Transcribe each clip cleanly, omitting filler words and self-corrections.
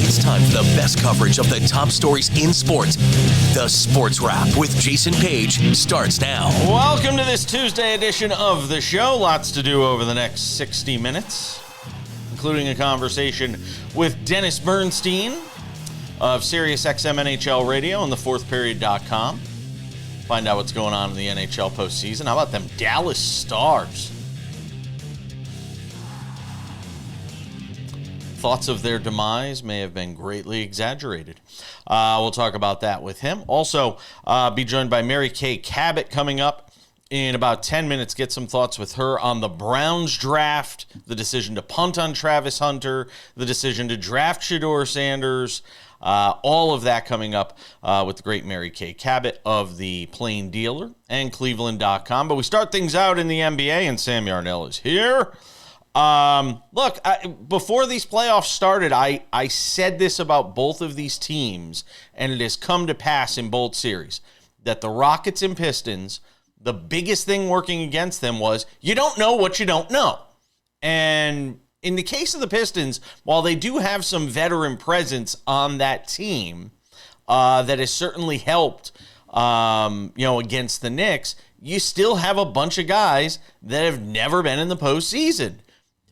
It's time for the best coverage of the top stories in sports. The Sports Wrap with Jason Page starts now. Welcome to this Tuesday edition of the show. Lots to do over the next 60 minutes, including a conversation with Dennis Bernstein of SiriusXM NHL Radio and thefourthperiod.com. Find out what's going on in the NHL postseason. How about them Dallas Stars? Thoughts of their demise may have been greatly exaggerated. We'll talk about that with him. Also, be joined by Mary Kay Cabot coming up in about 10 minutes. Get some thoughts with her on the Browns draft, the decision to punt on Travis Hunter, the decision to draft Shedeur Sanders, all of that coming up with the great Mary Kay Cabot of the Plain Dealer and Cleveland.com. But we start things out in the NBA, and Sam Yarnell is here. Look, before these playoffs started, I said this about both of these teams, and it has come to pass in both series, that the Rockets and Pistons, the biggest thing working against them was you don't know what you don't know. And in the case of the Pistons, while they do have some veteran presence on that team that has certainly helped, against the Knicks, you still have a bunch of guys that have never been in the postseason.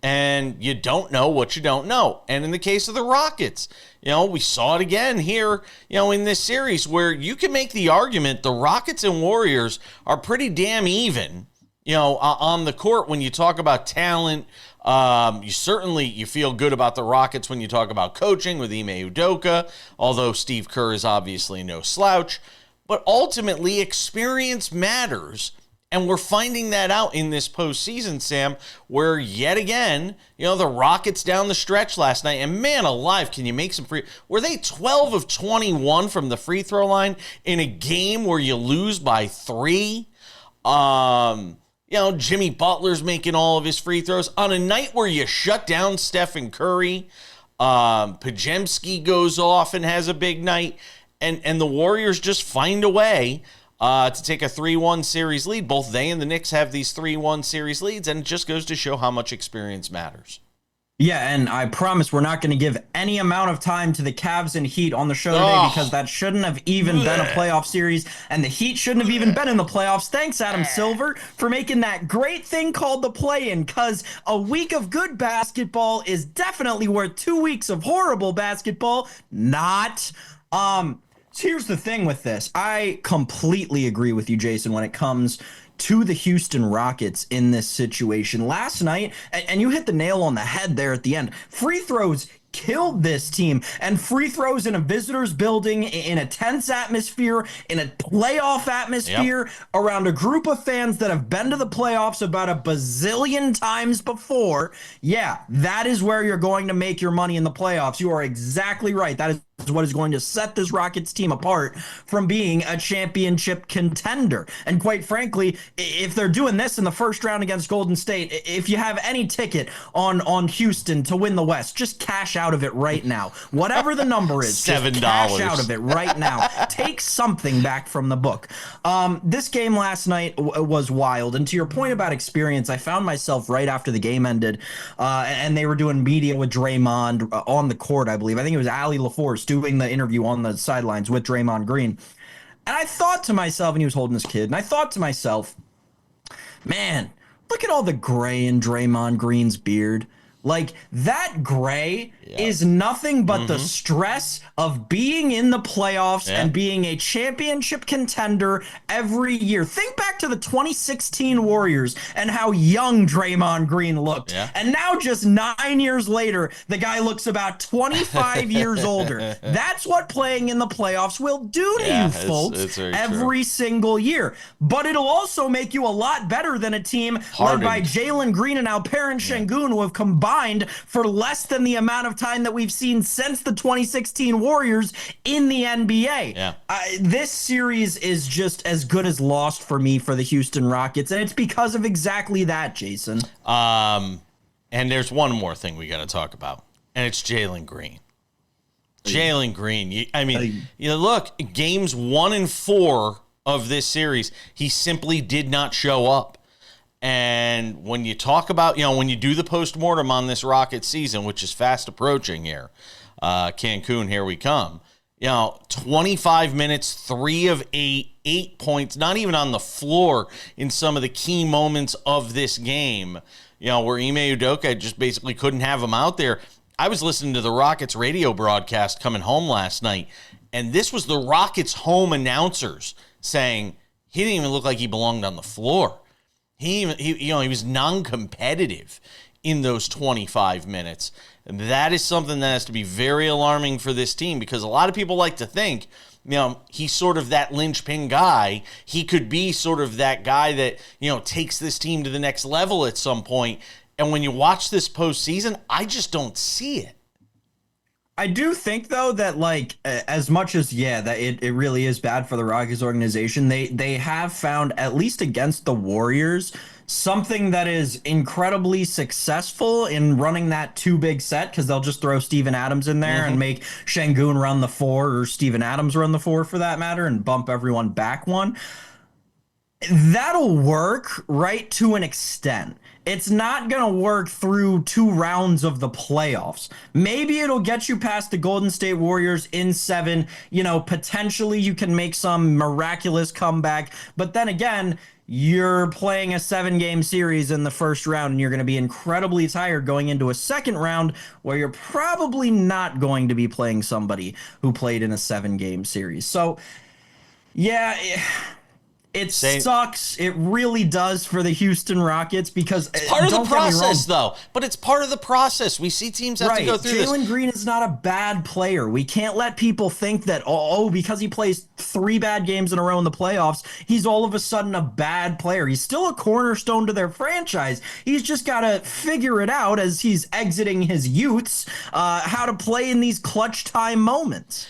And you don't know what you don't know. And in the case of the Rockets, we saw it again here, in this series where you can make the argument the Rockets and Warriors are pretty damn even, on the court when you talk about talent. You feel good about the Rockets when you talk about coaching with Ime Udoka, although Steve Kerr is obviously no slouch. But ultimately, experience matters. And we're finding that out in this postseason, Sam, where yet again, the Rockets down the stretch last night, and man alive, can you make some free? Were they 12 of 21 from the free throw line in a game where you lose by 3? Jimmy Butler's making all of his free throws on a night where you shut down Stephen Curry. Podziemski goes off and has a big night, and the Warriors just find a way to take a 3-1 series lead. Both they and the Knicks have these 3-1 series leads, and it just goes to show how much experience matters. Yeah, and I promise we're not going to give any amount of time to the Cavs and Heat on the show today because that shouldn't have even been a playoff series, and the Heat shouldn't have even been in the playoffs. Thanks, Adam Silver, for making that great thing called the play-in, because a week of good basketball is definitely worth 2 weeks of horrible basketball. Not. Here's the thing with this. I completely agree with you, Jason, when it comes to the Houston Rockets in this situation. Last night, and you hit the nail on the head there at the end, free throws killed this team, and free throws in a visitor's building, in a tense atmosphere, in a playoff atmosphere, around a group of fans that have been to the playoffs about a bazillion times before. Yeah, that is where you're going to make your money in the playoffs. You are exactly right. That is what is going to set this Rockets team apart from being a championship contender. And quite frankly, if they're doing this in the first round against Golden State, if you have any ticket on Houston to win the West, just cash out of it right now. Whatever the number is, $7. Just cash out of it right now. Take something back from the book. This game last night was wild. And to your point about experience, I found myself right after the game ended, and they were doing media with Draymond on the court, I believe. I think it was Allie LaForce doing the interview on the sidelines with Draymond Green. And I thought to myself, and he was holding his kid, and I thought to myself, man, look at all the gray in Draymond Green's beard. Like, that gray is nothing but the stress of being in the playoffs and being a championship contender every year. Think back to the 2016 Warriors and how young Draymond Green looked. And now, just 9 years later, the guy looks about 25 years older. That's what playing in the playoffs will do to you, folks, it's every single year. But it'll also make you a lot better than a team led by Jalen Green and Alperen Şengün, who have combined for less than the amount of time that we've seen since the 2016 Warriors in the NBA. This series is just as good as lost for me for the Houston Rockets, and it's because of exactly that, Jason. And there's one more thing we got to talk about, and it's Jalen Green. Jalen Green. Look, games 1 and 4 of this series, he simply did not show up. And when you talk about, when you do the postmortem on this Rocket season, which is fast approaching here, Cancun, here we come. 25 minutes, 3 of 8, 8 points, not even on the floor in some of the key moments of this game, where Ime Udoka just basically couldn't have him out there. I was listening to the Rockets radio broadcast coming home last night, and this was the Rockets home announcers saying he didn't even look like he belonged on the floor. He was non-competitive in those 25 minutes. And that is something that has to be very alarming for this team, because a lot of people like to think, he's sort of that linchpin guy. He could be sort of that guy that, takes this team to the next level at some point. And when you watch this postseason, I just don't see it. I do think, though, that, as much as, that it really is bad for the Rockets organization, they have found, at least against the Warriors, something that is incredibly successful in running that too big set, because they'll just throw Steven Adams in there and make Şengün run the 4, or Steven Adams run the 4 for that matter, and bump everyone back 1. That'll work, right, to an extent. It's not going to work through 2 rounds of the playoffs. Maybe it'll get you past the Golden State Warriors in 7. Potentially you can make some miraculous comeback. But then again, you're playing a 7-game series in the first round, and you're going to be incredibly tired going into a second round where you're probably not going to be playing somebody who played in a 7-game series. So, it sucks. It really does for the Houston Rockets, because it's part of the process, though. But it's part of the process. We see teams have to go through this. Jalen Green is not a bad player. We can't let people think that, because he plays 3 bad games in a row in the playoffs, he's all of a sudden a bad player. He's still a cornerstone to their franchise. He's just got to figure it out as he's exiting his youths, how to play in these clutch time moments.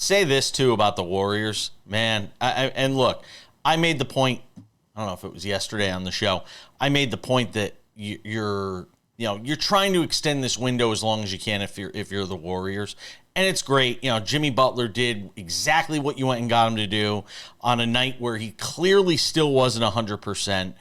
Say this, too, about the Warriors, man. And look, I made the point, I don't know if it was yesterday on the show, I made the point that you're trying to extend this window as long as you can if you're the Warriors. And it's great. Jimmy Butler did exactly what you went and got him to do on a night where he clearly still wasn't 100%,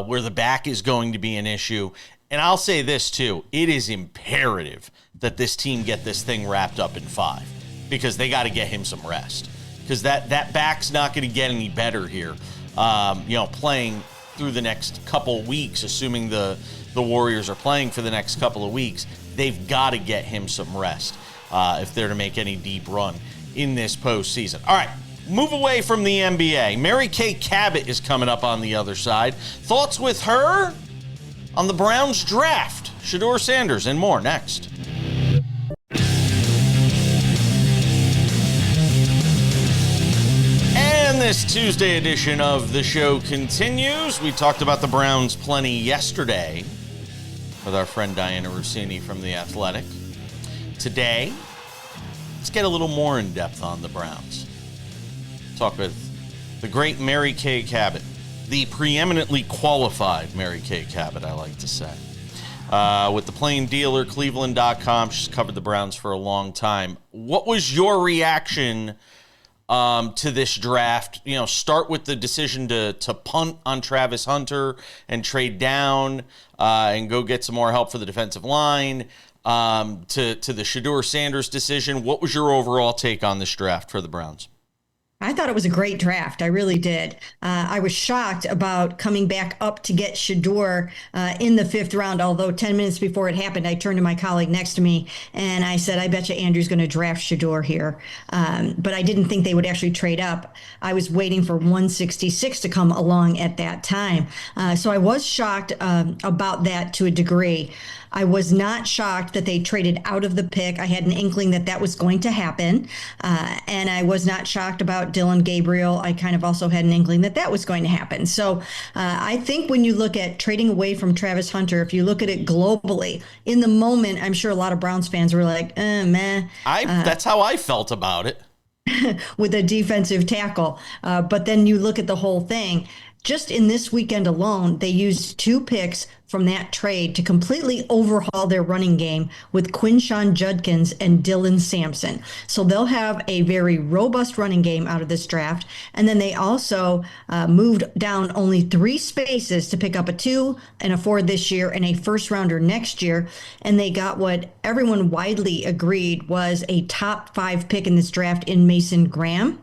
where the back is going to be an issue. And I'll say this, too. It is imperative that this team get this thing wrapped up in 5. Because they got to get him some rest, because that back's not going to get any better here. Playing through the next couple weeks, assuming the Warriors are playing for the next couple of weeks, they've got to get him some rest if they're to make any deep run in this postseason. All right, move away from the NBA. Mary Kay Cabot is coming up on the other side. Thoughts with her on the Browns draft, Shedeur Sanders, and more next. And this Tuesday edition of the show continues. We talked about the Browns plenty yesterday with our friend Diana Rossini from The Athletic. Today, let's get a little more in depth on the Browns. Talk with the great Mary Kay Cabot, the preeminently qualified Mary Kay Cabot, I like to say. With the Plain Dealer, Cleveland.com. She's covered the Browns for a long time. What was your reaction to this draft? Start with the decision to punt on Travis Hunter and trade down and go get some more help for the defensive line, to the Shedeur Sanders decision. What was your overall take on this draft for the Browns? I thought it was a great draft. I really did. I was shocked about coming back up to get Shedeur in the 5th round, although 10 minutes before it happened, I turned to my colleague next to me and I said, I bet you Andrew's going to draft Shedeur here. But I didn't think they would actually trade up. I was waiting for 166 to come along at that time. So I was shocked about that to a degree. I was not shocked that they traded out of the pick. I had an inkling that was going to happen. And I was not shocked about Dylan Gabriel. I kind of also had an inkling that was going to happen. So I think when you look at trading away from Travis Hunter, if you look at it globally, in the moment, I'm sure a lot of Browns fans were like, meh. That's how I felt about it. With a defensive tackle. But then you look at the whole thing. just in this weekend alone, they used 2 picks from that trade to completely overhaul their running game with Quinshawn Judkins and Dylan Sampson. So they'll have a very robust running game out of this draft. And then they also moved down only 3 spaces to pick up a 2 and a 4 this year and a first rounder next year. And they got what everyone widely agreed was a top 5 pick in this draft in Mason Graham.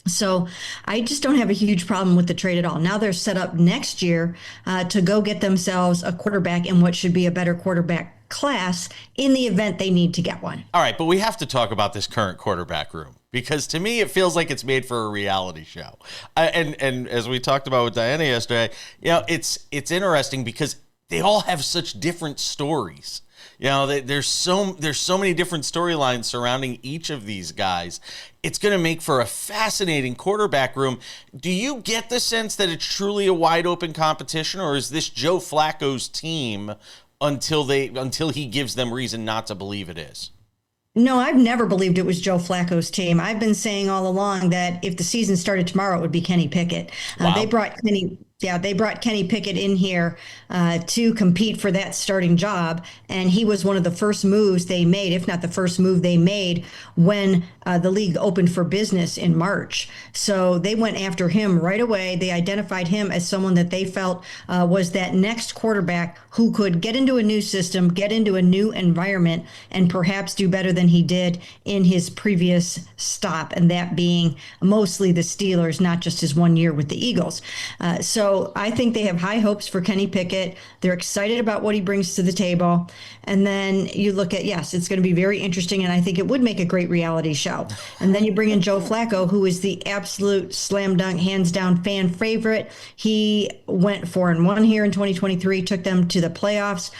So I just don't have a huge problem with the trade at all. Now they're set up next year to go get themselves a quarterback in what should be a better quarterback class in the event they need to get one. All right, but we have to talk about this current quarterback room, because to me it feels like it's made for a reality show. And as we talked about with Diana yesterday, it's interesting because they all have such different stories. There's so many different storylines surrounding each of these guys. It's going to make for a fascinating quarterback room. Do you get the sense that it's truly a wide open competition, or is this Joe Flacco's team until he gives them reason not to believe it is? No, I've never believed it was Joe Flacco's team. I've been saying all along that if the season started tomorrow, it would be Kenny Pickett. Wow. They brought Kenny Pickett in here to compete for that starting job, and he was one of the first moves they made, if not the first move they made, when the league opened for business in March. So they went after him right away. They identified him as someone that they felt was that next quarterback who could get into a new system, get into a new environment, and perhaps do better than he did in his previous stop, and that being mostly the Steelers, not just his 1 year with the Eagles. So I think they have high hopes for Kenny Pickett. They're excited about what he brings to the table. And then you look at, yes, it's going to be very interesting, and I think it would make a great reality show. And then you bring in Joe Flacco, who is the absolute slam dunk, hands down fan favorite. He went 4-1 here in 2023, took them to the playoffs.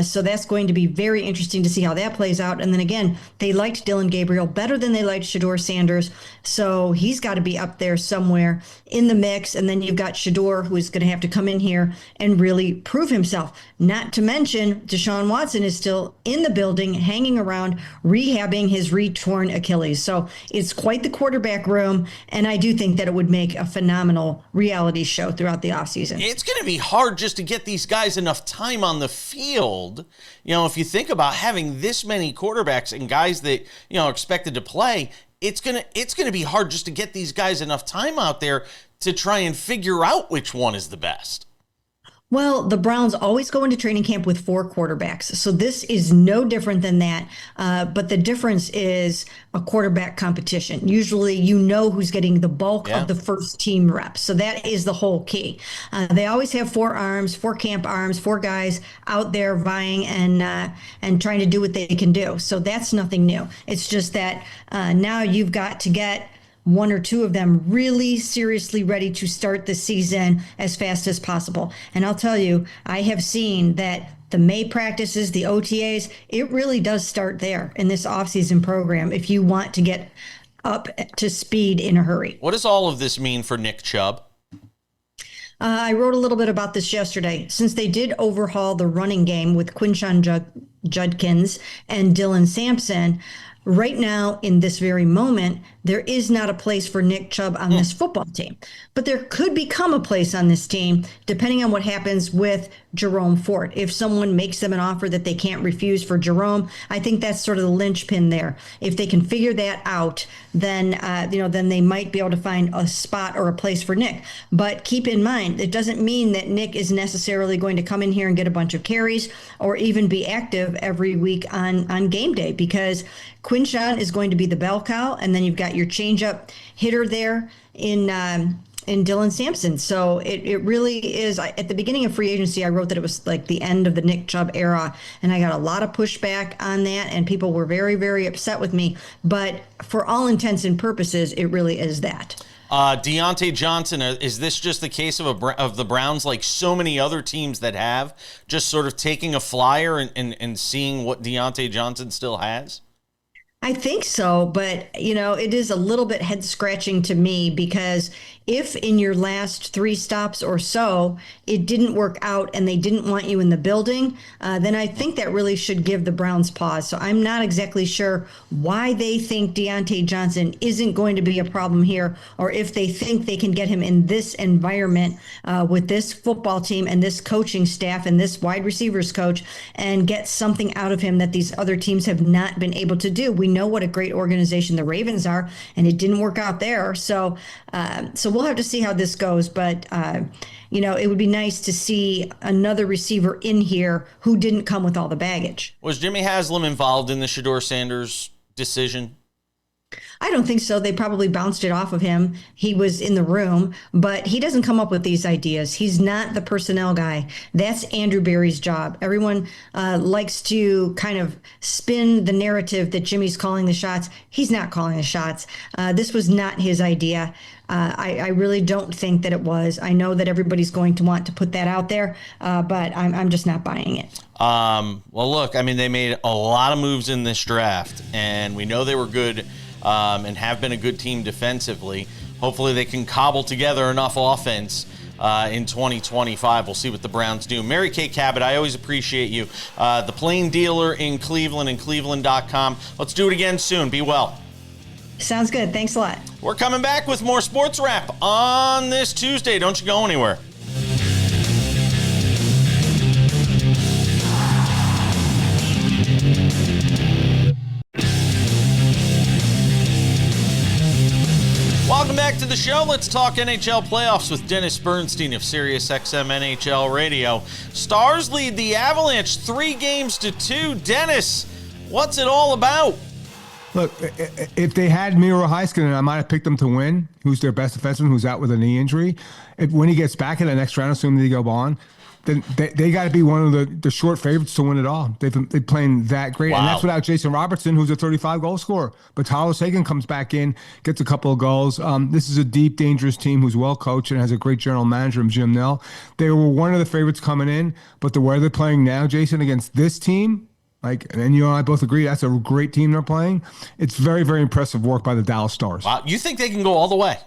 So that's going to be very interesting to see how that plays out. And then again, they liked Dylan Gabriel better than they liked Shedeur Sanders. So he's got to be up there somewhere in the mix. And then you've got Shedeur, who is going to have to come in here and really prove himself. Not to mention, Deshaun Watson is still in the building, hanging around, rehabbing his re-torn Achilles. So it's quite the quarterback room. And I do think that it would make a phenomenal reality show throughout the offseason. It's going to be hard just to get these guys enough time on the field. If you think about having this many quarterbacks and guys that, are expected to play, it's going to be hard just to get these guys enough time out there to try and figure out which one is the best. Well, the Browns always go into training camp with 4 quarterbacks. So this is no different than that. But the difference is a quarterback competition. Usually you know who's getting the bulk of the first team reps. So that is the whole key. They always have 4 arms, 4 camp arms, 4 guys out there vying and trying to do what they can do. So that's nothing new. It's just that now you've got to get 1 or 2 of them really seriously ready to start the season as fast as possible. And I'll tell you, I have seen that the May practices, the OTAs, it really does start there in this offseason program if you want to get up to speed in a hurry. What does all of this mean for Nick Chubb? I wrote a little bit about this yesterday. Since they did overhaul the running game with Quinshawn Judkins and Dylan Sampson, right now, in this very moment, there is not a place for Nick Chubb on this football team. But there could become a place on this team depending on what happens with Jerome Ford. If someone makes them an offer that they can't refuse for Jerome, I think that's sort of the linchpin there. If they can figure that out, then then they might be able to find a spot or a place for Nick. But keep in mind, it doesn't mean that Nick is necessarily going to come in here and get a bunch of carries or even be active every week on game day, because Quinshawn is going to be the bell cow, and then you've got your changeup hitter there in Dylan Sampson. So it really is. At the beginning of free agency, I wrote that it was like the end of the Nick Chubb era, and I got a lot of pushback on that, and people were very, very upset with me. But for all intents and purposes, it really is that. Deontay Johnson, is this just the case of the Browns, like so many other teams that have, just sort of taking a flyer and seeing what Deontay Johnson still has? I think so, but it is a little bit head scratching to me because if in your last three stops or so it didn't work out and they didn't want you in the building, then I think that really should give the Browns pause. So I'm not exactly sure why they think Deontay Johnson isn't going to be a problem here, or if they think they can get him in this environment with this football team and this coaching staff and this wide receivers coach and get something out of him that these other teams have not been able to do. We know what a great organization the Ravens are, and it didn't work out there. So we'll have to see how this goes. But, it would be nice to see another receiver in here who didn't come with all the baggage. Was Jimmy Haslam involved in the Shedeur Sanders decision? I don't think so. They probably bounced it off of him. He was in the room, but he doesn't come up with these ideas. He's not the personnel guy. That's Andrew Berry's job. Everyone likes to kind of spin the narrative that Jimmy's calling the shots. He's not calling the shots. This was not his idea. I really don't think that it was. I know that everybody's going to want to put that out there, but I'm just not buying it. Well, look, I mean, they made a lot of moves in this draft, and we know they were good and have been a good team defensively. Hopefully they can cobble together enough offense in 2025. We'll see what the Browns do. Mary Kay Cabot, I always appreciate you. The Plain Dealer in Cleveland and Cleveland.com. Let's do it again soon. Be well. Sounds good. Thanks a lot. We're coming back with more Sports Wrap on this Tuesday. Don't you go anywhere. Welcome back to the show. Let's talk NHL playoffs with Dennis Bernstein of SiriusXM NHL Radio. Stars lead the Avalanche 3-2. Dennis, what's it all about? Look, if they had Miro Heiskanen, I might have picked them to win. Who's their best defenseman who's out with a knee injury. When he gets back in the next round, assuming they go on, then they got to be one of the short favorites to win it all. They're playing that great. Wow. And that's without Jason Robertson, who's a 35-goal scorer. But Tyler Seguin comes back in, gets a couple of goals. This is a deep, dangerous team who's well coached and has a great general manager, Jim Nell. They were one of the favorites coming in, but the way they're playing now, Jason, against this team, and you and I both agree that's a great team they're playing. It's very, very impressive work by the Dallas Stars. Wow. You think they can go all the way?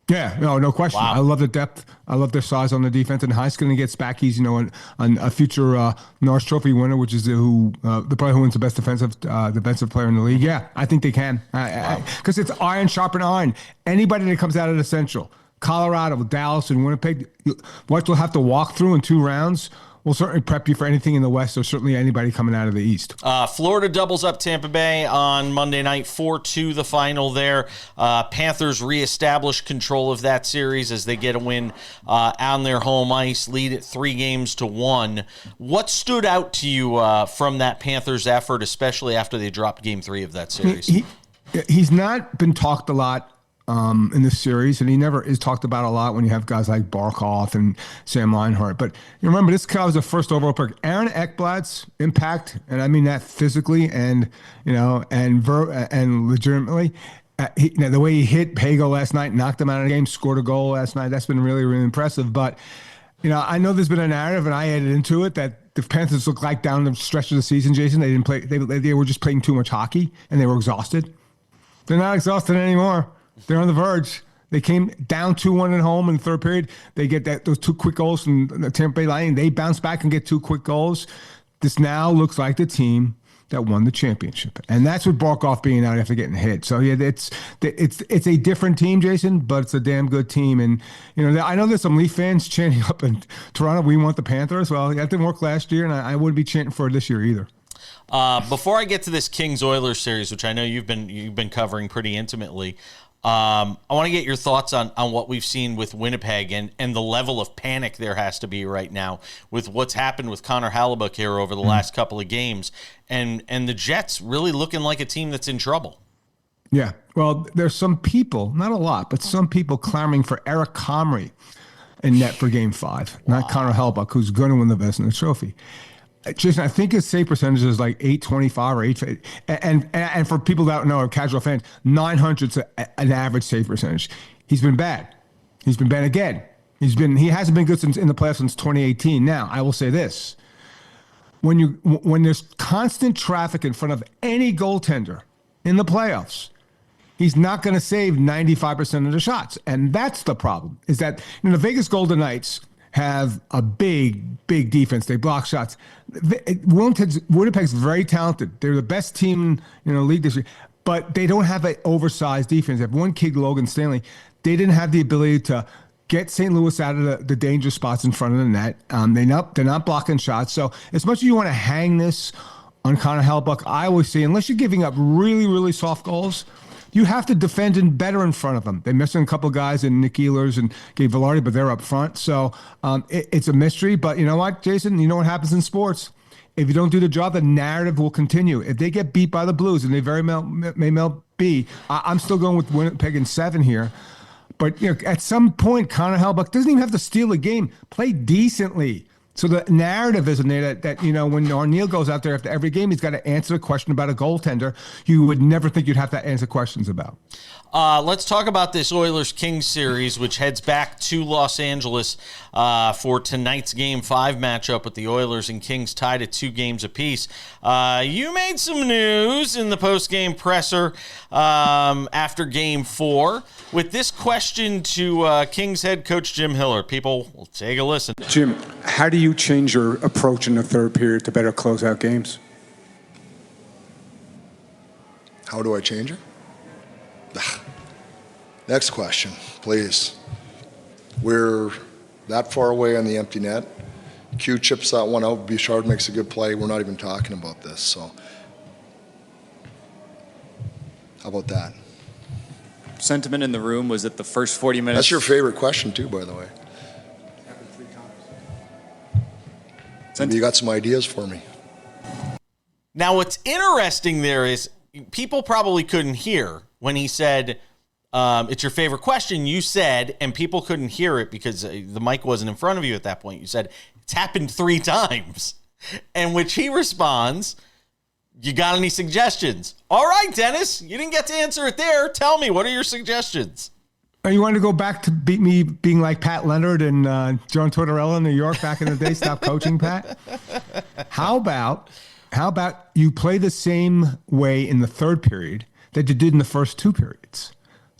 Yeah, no question. Wow. I love the depth. I love their size on the defense. And Heiskanen gets back. He's a future Norris Trophy winner, which is the player who wins the best defensive player in the league. Yeah, I think they can because it's iron sharpen iron. Anybody that comes out of the Central, Colorado, Dallas, and Winnipeg, what you'll have to walk through in 2 rounds. We'll certainly prep you for anything in the West, or certainly anybody coming out of the East. Florida doubles up Tampa Bay on Monday night, 4-2 the final there. Panthers reestablish control of that series as they get a win on their home ice, lead it 3-1. What stood out to you from that Panthers effort, especially after they dropped Game 3 of that series? He's not been talked a lot in this series, and he never is talked about a lot when you have guys like Barkov and Sam Leinhart. But you remember, this guy was the first overall pick. Aaron Ekblad's impact, and I mean that physically and legitimately. The way he hit Pago last night, knocked him out of the game, scored a goal last night. That's been really, really impressive. But I know there's been a narrative, and I added into it, that the Panthers look like down the stretch of the season, Jason, they didn't play. They were just playing too much hockey, and they were exhausted. They're not exhausted anymore. They're on the verge. They came down 2-1 at home in the third period. They get those 2 quick goals from the Tampa Bay Lightning. They bounce back and get 2 quick goals. This now looks like the team that won the championship, and that's with Barkov being out after getting hit. So yeah, it's a different team, Jason, but it's a damn good team. And I know there's some Leaf fans chanting up in Toronto, "We want the Panthers." Well, that didn't work last year, and I wouldn't be chanting for it this year either. Before I get to this Kings-Oilers series, which I know you've been covering pretty intimately, I want to get your thoughts on what we've seen with Winnipeg and the level of panic there has to be right now with what's happened with Connor Hellebuyck here over the last couple of games, and the Jets really looking like a team that's in trouble. Yeah, well, there's some people, not a lot, but some people clamoring for Eric Comrie in net for Game 5, not Connor Hellebuyck, who's going to win the Vezina Trophy. Jason, I think his save percentage is like 825 or 8, and for people that don't know, casual fans, 900's an average save percentage. He's been bad. He's been bad again. He hasn't been good in the playoffs since 2018. Now, I will say this: when there's constant traffic in front of any goaltender in the playoffs. He's not going to save 95% of the shots. And that's the problem, is that the Vegas Golden Knights have a big defense. They block shots. Winnipeg's very talented. They're the best team in the league this year, but they don't have an oversized defense. They have one kid, Logan Stanley. They didn't have the ability to get St. Louis out of the dangerous spots in front of the net. They're not blocking shots. So as much as you want to hang this on Connor Hellebuyck, I always say, unless you're giving up really, really soft goals, you have to defend and better in front of them. They're missing a couple of guys in Nick Ehlers and Gabe Velarde, but they're up front. So it's a mystery. But you know what, Jason? You know what happens in sports? If you don't do the job, the narrative will continue. If they get beat by the Blues, and they very may well be, I'm still going with Winnipeg in 7 here. But at some point, Connor Hellebuyck doesn't even have to steal a game. Play decently. So the narrative isn't there that when O'Neill goes out there after every game, he's got to answer a question about a goaltender you would never think you'd have to answer questions about. Let's talk about this Oilers-Kings series, which heads back to Los Angeles for tonight's Game 5 matchup with the Oilers and Kings tied at 2 games apiece. You made some news in the post-game presser after Game 4 with this question to Kings head coach Jim Hiller. People, will take a listen. Jim, how do you change your approach in the third period to better close out games? How do I change it? Next question, please. We're that far away on the empty net. Q chips that one out. Bouchard makes a good play. We're not even talking about this. So, how about that? Sentiment in the room was that the first 40 minutes. That's your favorite question, too, by the way. Happened 3 times. Maybe you got some ideas for me. Now, what's interesting there is people probably couldn't hear when he said, it's your favorite question. You said, and people couldn't hear it because the mic wasn't in front of you at that point. You said, it's happened 3 times. And which he responds, you got any suggestions? All right, Dennis, you didn't get to answer it there. Tell me, what are your suggestions? You want to go back to beat me being like Pat Leonard and John Tortorella in New York back in the day? Stop coaching, Pat. How about you play the same way in the third period that you did in the first 2 periods?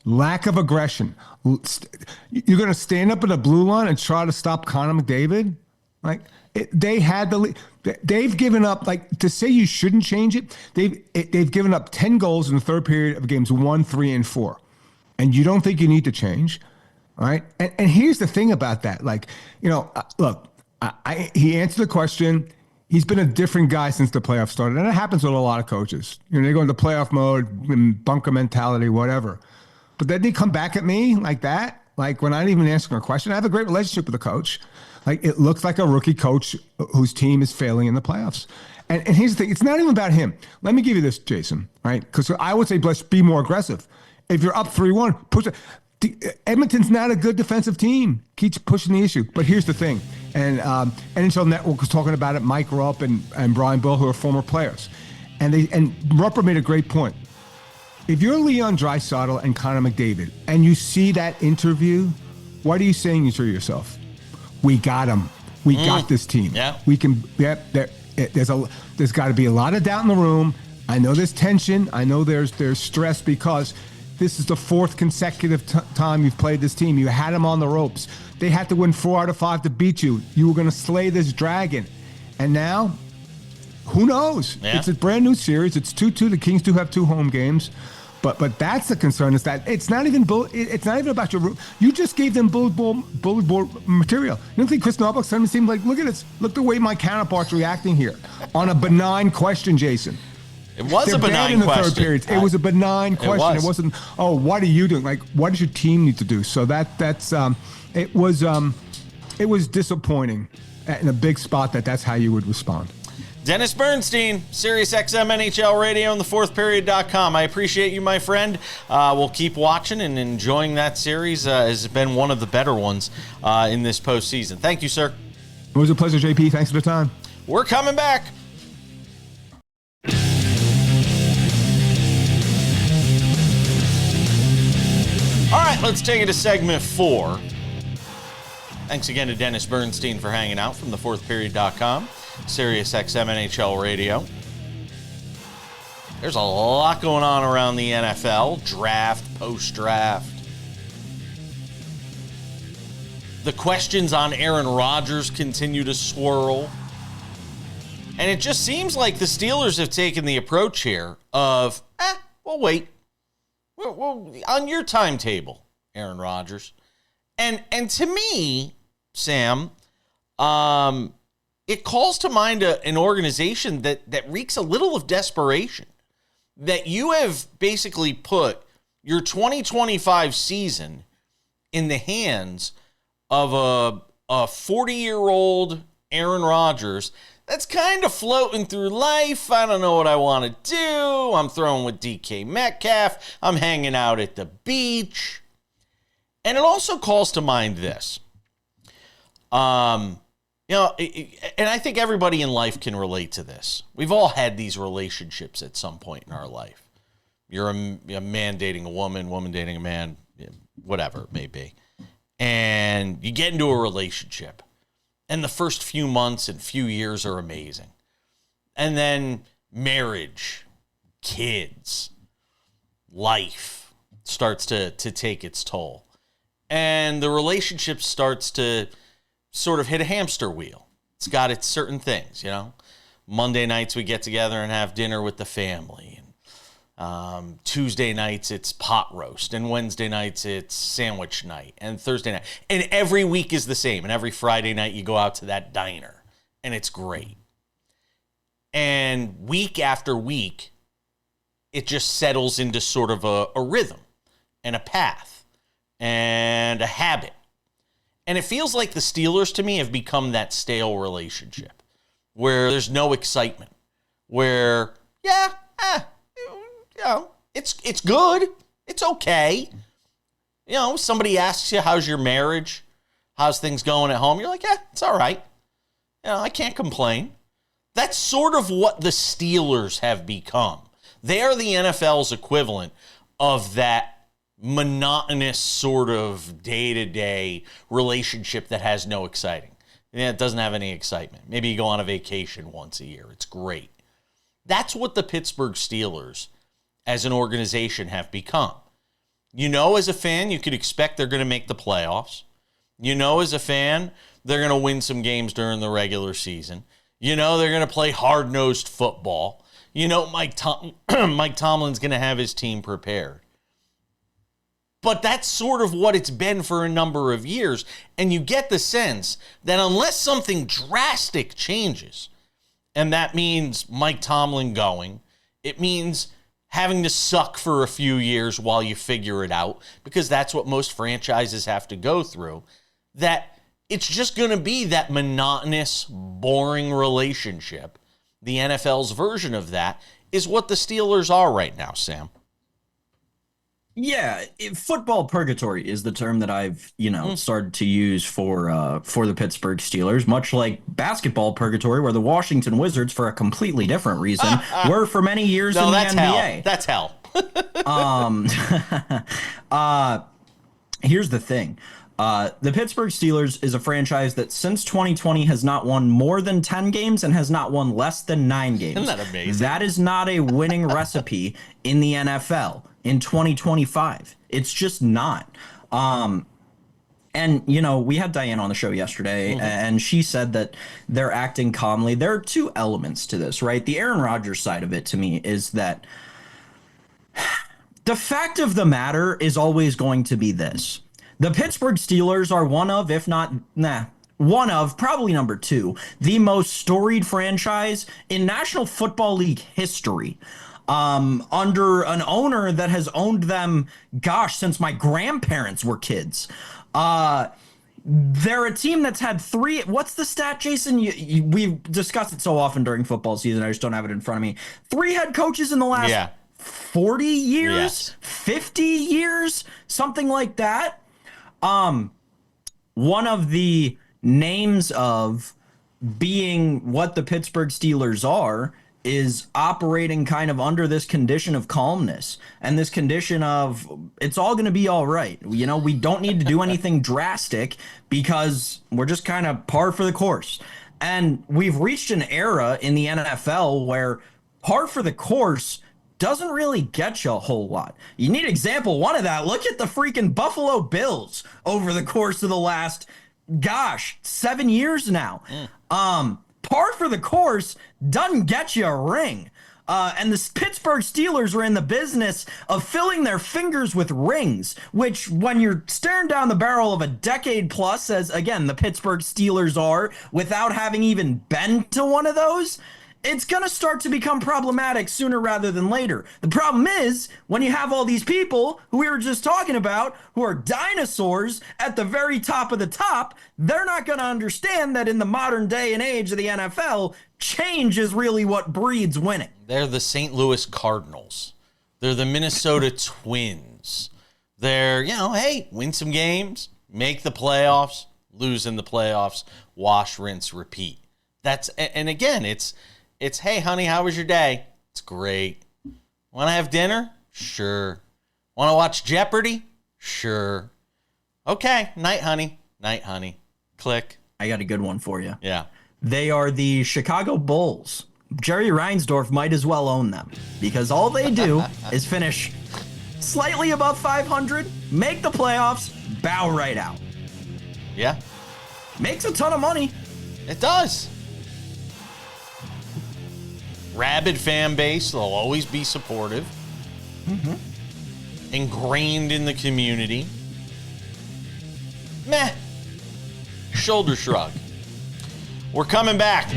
Lack of aggression. You're going to stand up at the blue line and try to stop Connor McDavid? They had the lead. They've given up, to say you shouldn't change it, they've given up 10 goals in the third period of games 1, 3, and 4. And you don't think you need to change, all right? And here's the thing about that. Look, he answered the question. He's been a different guy since the playoffs started. And it happens with a lot of coaches. They go into playoff mode, bunker mentality, whatever. But then they come back at me like that, when I didn't even answer a question. I have a great relationship with the coach. It looks like a rookie coach whose team is failing in the playoffs. And here's the thing. It's not even about him. Let me give you this, Jason, right? Because I would say, be more aggressive. If you're up 3-1, push it. Edmonton's not a good defensive team. Keeps pushing the issue. But here's the thing. And NHL Network was talking about it, Mike Rupp and Brian Bill, who are former players. And Rupper made a great point. If you're Leon Draisaitl and Connor McDavid and you see that interview, what are you saying to yourself? We got him. We got this team. Yeah. We can. Yeah. There's got to be a lot of doubt in the room. I know there's tension. I know there's stress because this is the 4th consecutive time you've played this team. You had them on the ropes. They had to win 4 out of 5 to beat you. You were going to slay this dragon, and now, who knows? Yeah. It's a brand new series. It's 2-2. The Kings do have 2 home games. But that's the concern, is that it's not even about your room. You just gave them bullet board material. You don't think Chris Knoblauch suddenly seemed like, look at this, look the way my counterpart's reacting here on a benign question, Jason. It was They're a bad benign in the question. third periods. It was a benign question. It wasn't, what are you doing? What does your team need to do? So it was disappointing in a big spot that's how you would respond. Dennis Bernstein, SiriusXM NHL Radio and thefourthperiod.com. I appreciate you, my friend. We'll keep watching and enjoying that series. Has been one of the better ones in this postseason. Thank you, sir. It was a pleasure, JP. Thanks for the time. We're coming back. All right, let's take it to segment 4. Thanks again to Dennis Bernstein for hanging out from thefourthperiod.com. SiriusXM NHL Radio. There's a lot going on around the NFL. Draft, post-draft. The questions on Aaron Rodgers continue to swirl. And it just seems like the Steelers have taken the approach here of, we'll wait. We'll on your timetable, Aaron Rodgers. And to me, Sam, it calls to mind an organization that reeks a little of desperation. That you have basically put your 2025 season in the hands of a 40-year-old Aaron Rodgers that's kind of floating through life. I don't know what I want to do. I'm throwing with DK Metcalf. I'm hanging out at the beach. And it also calls to mind this. And I think everybody in life can relate to this. We've all had these relationships at some point in our life. You're a man dating a woman dating a man, whatever it may be. And you get into a relationship. And the first few months and few years are amazing. And then marriage, kids, life starts to take its toll. And the relationship starts to sort of hit a hamster wheel. It's got its certain things, you know. Monday nights we get together and have dinner with the family. And Tuesday nights it's pot roast. And Wednesday nights it's sandwich night. And Thursday night. And every week is the same. And every Friday night you go out to that diner. And it's great. And week after week, it just settles into sort of a rhythm and a path and a habit. And it feels like the Steelers, to me, have become that stale relationship where there's no excitement, where, it's good. It's okay. You know, somebody asks you, how's your marriage? How's things going at home? You're like, it's all right. You know, I can't complain. That's sort of what the Steelers have become. They are the NFL's equivalent of that monotonous sort of day-to-day relationship that has no exciting. It doesn't have any excitement. Maybe you go on a vacation once a year. It's great. That's what the Pittsburgh Steelers as an organization have become. You know, as a fan, you could expect they're going to make the playoffs. You know, as a fan, they're going to win some games during the regular season. You know, they're going to play hard-nosed football. You know, Mike Tomlin's going to have his team prepared. But that's sort of what it's been for a number of years. And you get the sense that unless something drastic changes, and that means Mike Tomlin going, it means having to suck for a few years while you figure it out, because that's what most franchises have to go through, that it's just going to be that monotonous, boring relationship. The NFL's version of that is what the Steelers are right now, Sam. Yeah, football purgatory is the term that I've, started to use for the Pittsburgh Steelers, much like basketball purgatory, where the Washington Wizards, for a completely different reason, were for many years in the NBA. That's hell. Here's the thing. The Pittsburgh Steelers is a franchise that since 2020 has not won more than 10 games and has not won less than 9 games. Isn't that amazing? That is not a winning recipe in the NFL in 2025. It's just not. And, we had Diane on the show yesterday, and she said that they're acting calmly. There are two elements to this, right? The Aaron Rodgers side of it, to me, is that the fact of the matter is always going to be this. The Pittsburgh Steelers are one of, probably number 2, the most storied franchise in National Football League history. Under an owner that has owned them, since my grandparents were kids. They're a team that's had 3. What's the stat, Jason? We've discussed it so often during football season. I just don't have it in front of me. 3 head coaches in the last 40 years, Yes. 50 years, something like that. One of the names of being what the Pittsburgh Steelers are is operating kind of under this condition of calmness and this condition of it's all going to be all right. We don't need to do anything drastic because we're just kind of par for the course. And we've reached an era in the NFL where par for the course doesn't really get you a whole lot. You need example one of that. Look at the freaking Buffalo Bills over the course of the last, 7 years now. Par for the course doesn't get you a ring. And the Pittsburgh Steelers are in the business of filling their fingers with rings, which when you're staring down the barrel of a decade plus, as again, the Pittsburgh Steelers are, without having even been to one of those, it's going to start to become problematic sooner rather than later. The problem is when you have all these people who we were just talking about who are dinosaurs at the very top of the top, they're not going to understand that in the modern day and age of the NFL, change is really what breeds winning. They're the St. Louis Cardinals. They're the Minnesota Twins. They're, hey, win some games, make the playoffs, lose in the playoffs, wash, rinse, repeat. And again, it's, hey, honey, how was your day? It's great. Want to have dinner? Sure. Want to watch Jeopardy? Sure. Okay. Night, honey. Night, honey. Click. I got a good one for you. Yeah. They are the Chicago Bulls. Jerry Reinsdorf might as well own them because all they do is finish slightly above 500, make the playoffs, bow right out. Yeah. Makes a ton of money. It does. Rabid fan base. They'll always be supportive. Ingrained in the community. Meh. Shoulder shrug. We're coming back.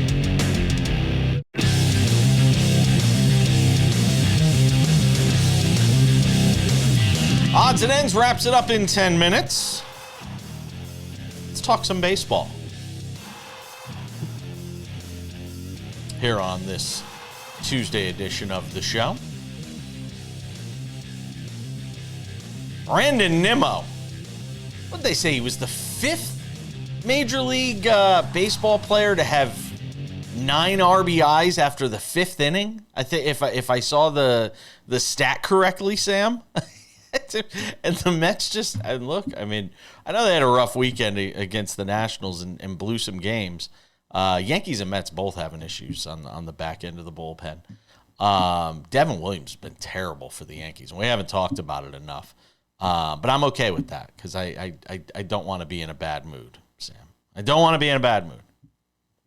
Odds and Ends wraps it up in 10 minutes. Let's talk some baseball. Here on this Tuesday edition of the show. Brandon Nimmo. What'd they say? He was the 5th Major League Baseball player to have 9 RBIs after the 5th inning. I think if I saw the stat correctly, Sam. And the Mets look, I know they had a rough weekend against the Nationals and blew some games. Yankees and Mets both having issues on the back end of the bullpen. Devin Williams has been terrible for the Yankees, and we haven't talked about it enough. But I'm okay with that because I don't want to be in a bad mood, Sam. I don't want to be in a bad mood.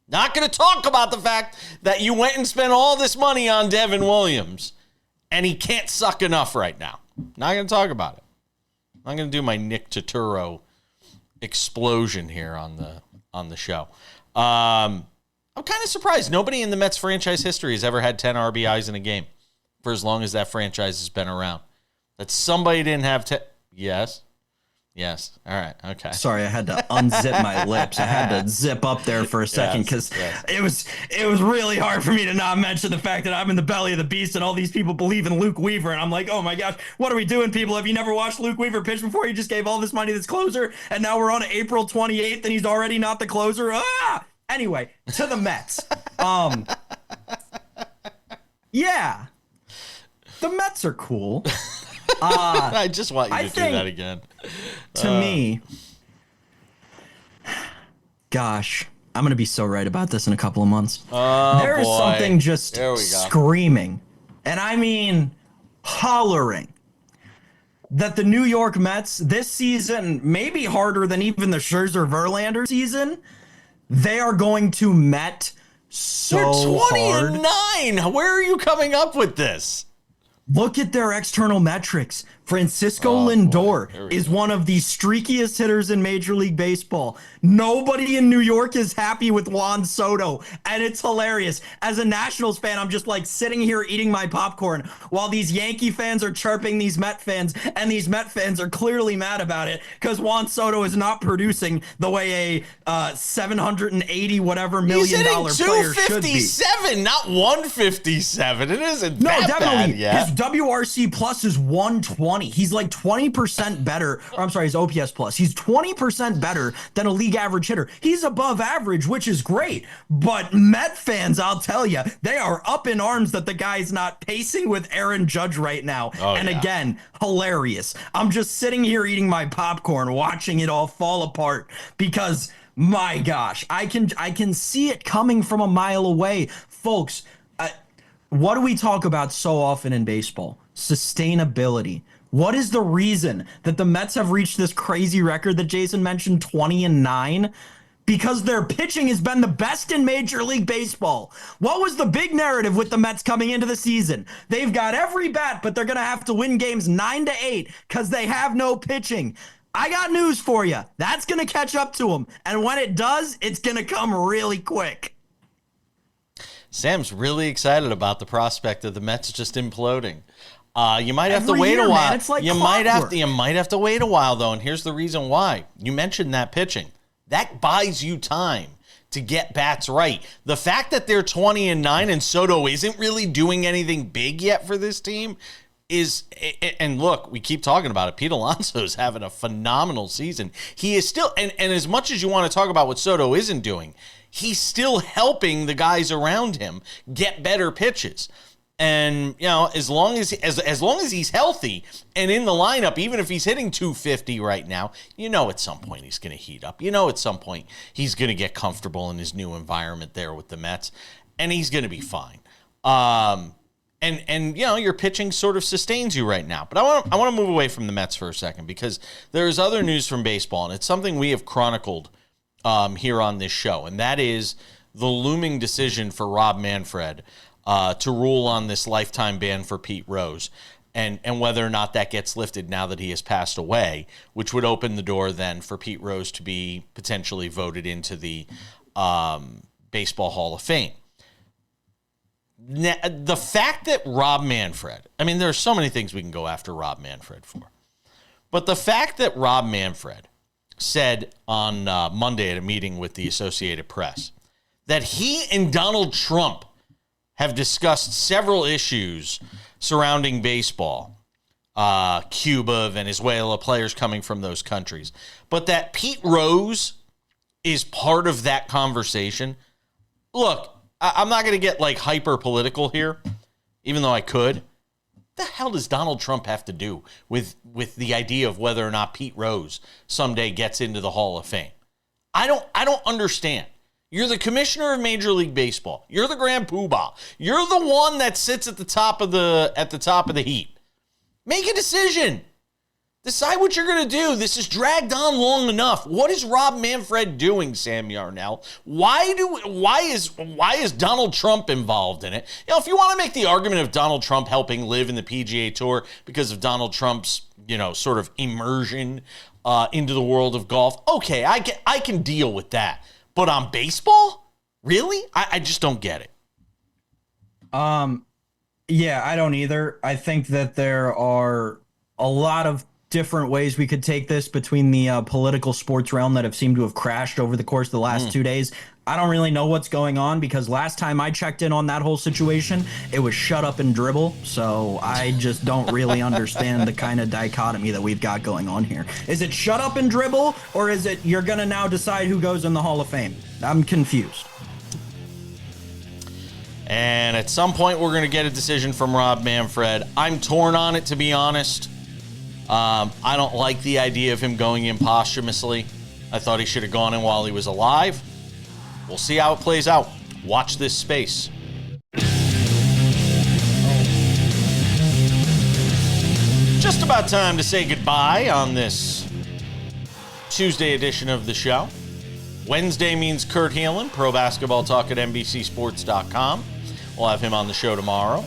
Not going to talk about the fact that you went and spent all this money on Devin Williams, and he can't suck enough right now. Not going to talk about it. I'm going to do my Nick Turturro explosion here on the show. I'm kind of surprised. Nobody in the Mets franchise history has ever had 10 RBIs in a game for as long as that franchise has been around. That somebody didn't have 10. Yes. All right. Okay. Sorry, I had to unzip my lips. I had to zip up there for a second because it was really hard for me to not mention the fact that I'm in the belly of the beast and all these people believe in Luke Weaver. And I'm like, oh my gosh, what are we doing, people? Have you never watched Luke Weaver pitch before? He just gave all this money to this closer, and now we're on April 28th, and he's already not the closer. Anyway, to the Mets. Yeah, the Mets are cool. I just want you to do that again. To me, gosh, I'm going to be so right about this in a couple of months. There is something just screaming, and I mean hollering, that the New York Mets this season, maybe harder than even the Scherzer-Verlander season, they are going to Met so hard. They're 20-9. Where are you coming up with this? Look at their external metrics. Francisco Lindor is one of the streakiest hitters in Major League Baseball. Nobody in New York is happy with Juan Soto, and it's hilarious. As a Nationals fan, I'm just like sitting here eating my popcorn while these Yankee fans are chirping these Met fans, and these Met fans are clearly mad about it because Juan Soto is not producing the way a 780 whatever million dollar player should be. He's hitting 257, not 157. It isn't that bad yet. His WRC plus is 120. He's like 20% better. Or I'm sorry, his OPS plus. He's 20% better than a league average hitter. He's above average, which is great. But Met fans, I'll tell you, they are up in arms that the guy's not pacing with Aaron Judge right now. Again, hilarious. I'm just sitting here eating my popcorn, watching it all fall apart because, my gosh, I can see it coming from a mile away. Folks, what do we talk about so often in baseball? Sustainability. What is the reason that the Mets have reached this crazy record that Jason mentioned, 20-9? Because their pitching has been the best in Major League Baseball. What was the big narrative with the Mets coming into the season? They've got every bat, but they're going to have to win games 9-8 because they have no pitching. I got news for you. That's going to catch up to them. And when it does, it's going to come really quick. Sam's really excited about the prospect of the Mets just imploding. You might have to wait a while. Man, it's like you might have to wait a while though, and here's the reason why. You mentioned that pitching. That buys you time to get bats right. The fact that they're 20-9 and Soto isn't really doing anything big yet for this team is, and look, we keep talking about it. Pete Alonso's having a phenomenal season. He is still, and as much as you want to talk about what Soto isn't doing, he's still helping the guys around him get better pitches. And, you know, as long as he's healthy and in the lineup, even if he's hitting 250 right now, you know at some point he's going to heat up. You know at some point he's going to get comfortable in his new environment there with the Mets, and he's going to be fine. And you know, your pitching sort of sustains you right now. But I want to move away from the Mets for a second because there is other news from baseball, and it's something we have chronicled here on this show, and that is the looming decision for Rob Manfred to rule on this lifetime ban for Pete Rose, and whether or not that gets lifted now that he has passed away, which would open the door then for Pete Rose to be potentially voted into the Baseball Hall of Fame. Now, the fact that Rob Manfred, I mean, there are so many things we can go after Rob Manfred for, but the fact that Rob Manfred said on Monday at a meeting with the Associated Press that he and Donald Trump have discussed several issues surrounding baseball, Cuba, Venezuela, players coming from those countries, but that Pete Rose is part of that conversation. Look, I'm not going to get like hyper political here, even though I could. What the hell does Donald Trump have to do with the idea of whether or not Pete Rose someday gets into the Hall of Fame? I don't understand. You're the commissioner of Major League Baseball. You're the grand poobah. You're the one that sits at the top of the heap. Make a decision. Decide what you're going to do. This is dragged on long enough. What is Rob Manfred doing, Sam Yarnell? Why is Donald Trump involved in it? You know, if you want to make the argument of Donald Trump helping live in the PGA Tour because of Donald Trump's, you know, sort of immersion into the world of golf, okay, I can deal with that. But on baseball? Really? I just don't get it. Yeah, I don't either. I think that there are a lot of different ways we could take this between the political sports realm that have seemed to have crashed over the course of the last 2 days. I don't really know what's going on because last time I checked in on that whole situation, it was shut up and dribble. So I just don't really understand the kind of dichotomy that we've got going on here. Is it shut up and dribble, or is it you're going to now decide who goes in the Hall of Fame? I'm confused. And at some point, we're going to get a decision from Rob Manfred. I'm torn on it, to be honest. I don't like the idea of him going in posthumously. I thought he should have gone in while he was alive. We'll see how it plays out. Watch this space. Just about time to say goodbye on this Tuesday edition of the show. Wednesday means Kurt Heelan, pro basketball talk at NBCSports.com. We'll have him on the show tomorrow.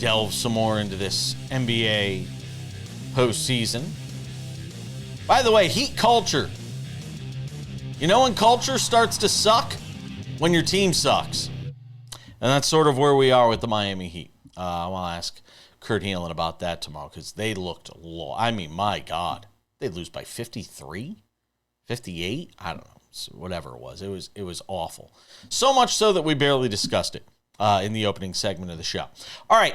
Delve some more into this NBA postseason. By the way, Heat culture. You know when culture starts to suck? When your team sucks. And that's sort of where we are with the Miami Heat. I want to ask Kurt Heelan about that tomorrow because they looked low. I mean, my God. They'd lose by 53? 58? I don't know. Whatever it was. It was awful. So much so that we barely discussed it in the opening segment of the show. All right,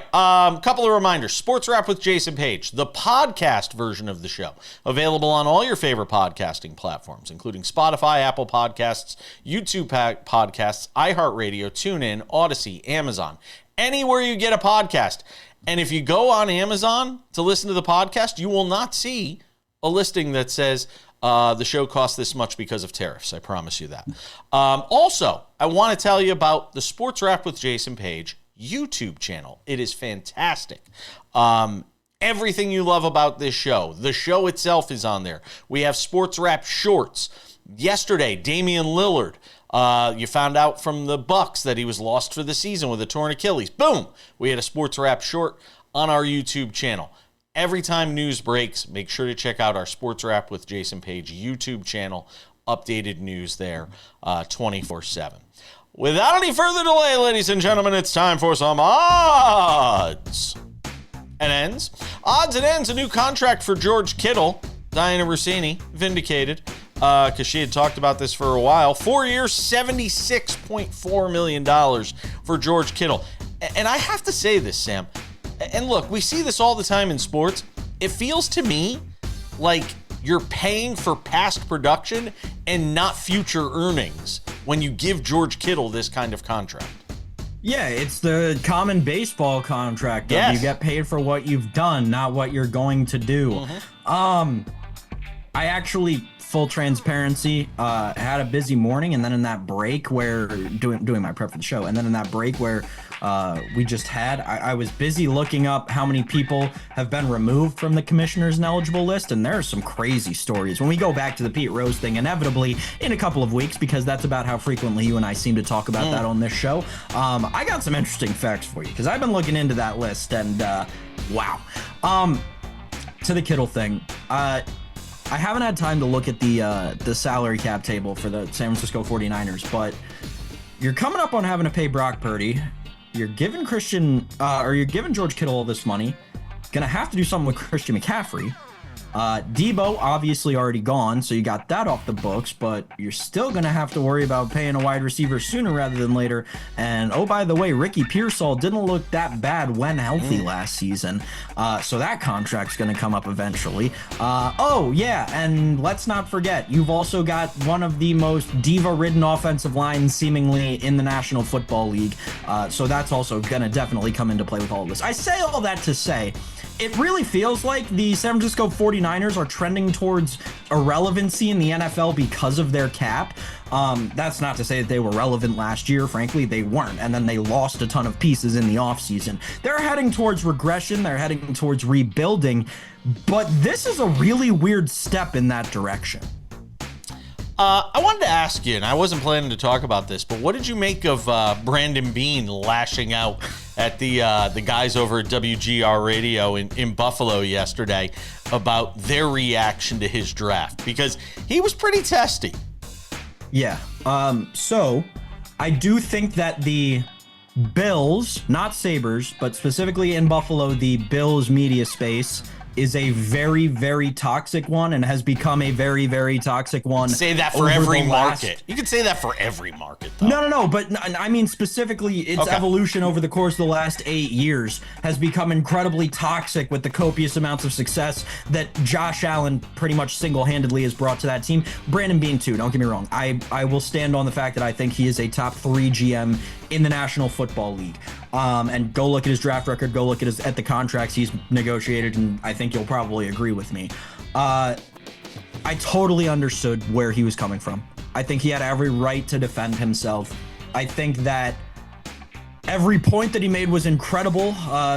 couple of reminders. Sports Wrap with Jason Page, the podcast version of the show, available on all your favorite podcasting platforms, including Spotify, Apple Podcasts, YouTube Podcasts, iHeartRadio, TuneIn, Odyssey, Amazon, anywhere you get a podcast. And if you go on Amazon to listen to the podcast, you will not see a listing that says the show costs this much because of tariffs. I promise you that. Also, I want to tell you about the Sports Wrap with Jason Page YouTube channel. It is fantastic. Everything you love about this show. The show itself is on there. We have Sports Wrap shorts. Yesterday, Damian Lillard. You found out from the Bucks that he was lost for the season with a torn Achilles. Boom! We had a Sports Wrap short on our YouTube channel. Every time news breaks, make sure to check out our Sports Wrap with Jason Page YouTube channel. Updated news there 24/7. Without any further delay, ladies and gentlemen, it's time for some odds and ends. Odds and ends, a new contract for George Kittle. Diana Rossini vindicated because she had talked about this for a while. 4 years, $76.4 million for George Kittle. And I have to say this, Sam. And look, we see this all the time in sports. It feels to me like you're paying for past production and not future earnings when you give George Kittle this kind of contract. Yeah, it's the common baseball contract. Yes. You get paid for what you've done, not what you're going to do. I actually, full transparency, had a busy morning, and then in that break where doing my prep for the show, and then in that break where we just had, I was busy looking up how many people have been removed from the commissioner's ineligible list, and there are some crazy stories. When we go back to the Pete Rose thing, inevitably in a couple of weeks, because that's about how frequently you and I seem to talk about that on this show, I got some interesting facts for you, because I've been looking into that list, and wow. To the Kittle thing, I haven't had time to look at the salary cap table for the San Francisco 49ers, but you're coming up on having to pay Brock Purdy. You're giving you're giving George Kittle all this money. Gonna have to do something with Christian McCaffrey. Debo obviously already gone, so you got that off the books, but you're still going to have to worry about paying a wide receiver sooner rather than later. And oh, by the way, Ricky Pearsall didn't look that bad when healthy last season, so that contract's going to come up eventually. Oh, yeah, and let's not forget, you've also got one of the most diva-ridden offensive lines seemingly in the National Football League, so that's also going to definitely come into play with all of this. I say all that to say, it really feels like the San Francisco 49ers are trending towards irrelevancy in the NFL because of their cap. That's not to say that they were relevant last year. Frankly, they weren't. And then they lost a ton of pieces in the offseason. They're heading towards regression. They're heading towards rebuilding. But this is a really weird step in that direction. I wanted to ask you, and I wasn't planning to talk about this, but what did you make of Brandon Beane lashing out at the guys over at WGR Radio in Buffalo yesterday about their reaction to his draft? Because he was pretty testy. Yeah. So I do think that the Bills, not Sabres, but specifically in Buffalo, the Bills media space is a very, very toxic one and has become a very, very toxic one. Say that for every market. You can say that for every market, though. No. But I mean, specifically, its evolution over the course of the last 8 years has become incredibly toxic with the copious amounts of success that Josh Allen pretty much single-handedly has brought to that team. Brandon Beane, too. Don't get me wrong. I will stand on the fact that I think he is a top 3 GM in the National Football League. And go look at his draft record, go look at the contracts he's negotiated, and I think you'll probably agree with me. I totally understood where he was coming from. I think he had every right to defend himself. I think that every point that he made was incredible.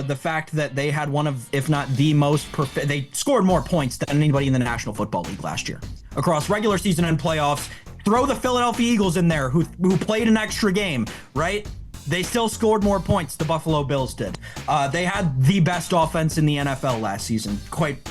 The fact that they had one of, if not the most they scored more points than anybody in the National Football League last year. Across regular season and playoffs, throw the Philadelphia Eagles in there, who played an extra game, right? They still scored more points, the Buffalo Bills did. They had the best offense in the NFL last season, quite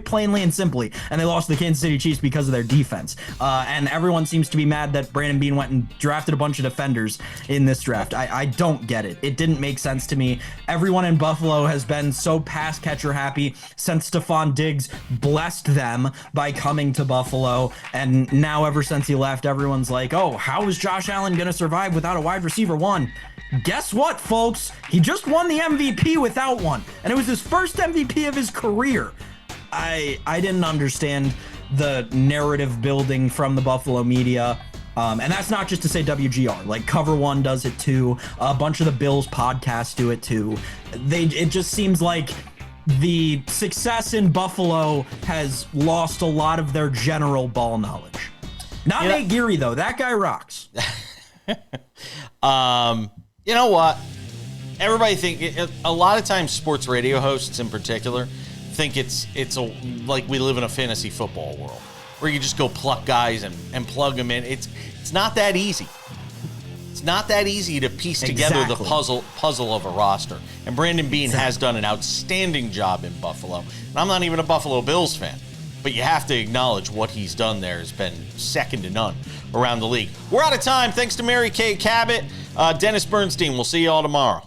plainly and simply, and they lost to the Kansas City Chiefs because of their defense. And everyone seems to be mad that Brandon Beane went and drafted a bunch of defenders in this draft. I don't get it. It didn't make sense to me. Everyone in Buffalo has been so pass catcher happy since Stephon Diggs blessed them by coming to Buffalo, and now ever since he left, everyone's like, oh, how is Josh Allen going to survive without a wide receiver one? Guess what, folks? He just won the MVP without one, and it was his first MVP of his career. I didn't understand the narrative building from the Buffalo media, and that's not just to say WGR. Like, Cover One does it too. A bunch of the Bills podcasts do it too. It just seems like the success in Buffalo has lost a lot of their general ball knowledge. Not Nate Geary, though. That guy rocks. You know what? Everybody think a lot of times sports radio hosts in particular think it's like we live in a fantasy football world where you just go pluck guys and plug them in. It's not that easy. It's not that easy to piece together the puzzle of a roster. And Brandon Beane has done an outstanding job in Buffalo. And I'm not even a Buffalo Bills fan, but you have to acknowledge what he's done there has been second to none around the league. We're out of time. Thanks to Mary Kay Cabot, Dennis Bernstein. We'll see you all tomorrow.